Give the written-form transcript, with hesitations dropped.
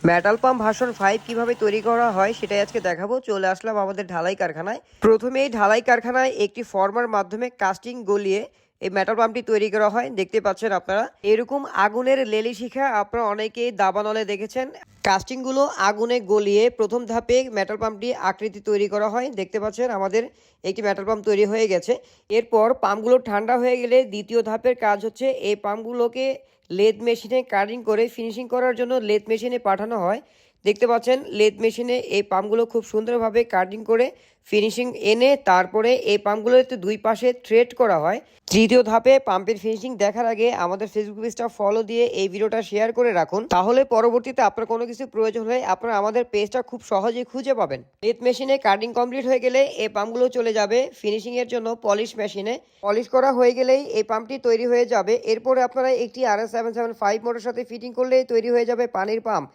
Metal pump version 5 কিভাবে তৈরি করা হয় সেটাই আজকে দেখাবো। চলে আসলাম আমাদের ঢালাই কারখানায়। প্রথমে এই ঢালাই কারখানায় একটি ফর্মার মাধ্যমে কাস্টিং গলিয়ে এই মেটাল পাম্পটি তৈরি করা হয়। দেখতে পাচ্ছেন আপনারা এরকম আগুনের লেলি শিখা আপনারা অনেকেই দাবানলে দেখেছেন। কাস্টিংগুলো আগুনে গলিয়ে প্রথম ধাপে মেটাল পাম্পটি আকৃতি তৈরি করা হয়। দেখতে পাচ্ছেন আমাদের একটি মেটাল পাম্প তৈরি হয়ে গেছে। এরপর পাম্পগুলো ঠান্ডা হয়ে গেলে দ্বিতীয় ধাপের কাজ হচ্ছে এই পাম্পগুলোকে লেদ মেশিনে কাটিং করে ফিনিশিং করার জন্য লেদ মেশিনে পাঠানো হয়। দেখতে পাচ্ছেন লেদ মেশিনে এই পাম্পগুলো খুব সুন্দরভাবে কাটিং করে ফিনিশিং এনে তারপরে এই পাম্পগুলোতে দুই পাশে থ্রেড করা হয়। তৃতীয় ধাপে পাম্পের ফিনিশিং দেখার আগে আমাদের ফেসবুক পেজটা ফলো দিয়ে এই ভিডিওটা শেয়ার করে রাখুন, তাহলে পরবর্তীতে আপনার কোনো কিছু প্রয়োজন হলে আপনারা আমাদের পেজটা খুব সহজেই খুঁজে পাবেন। লেদ মেশিনে কাটিং কমপ্লিট হয়ে গেলে এই পাম্পগুলো চলে যাবে ফিনিশিং এর জন্য পলিশ মেশিনে। পলিশ করা হয়ে গেলেই এই পাম্পটি তৈরি হয়ে যাবে। এরপরে আপনারা একটি RS775 মোটরের সাথে ফিটিং করলেই তৈরি হয়ে যাবে পানির পাম্প।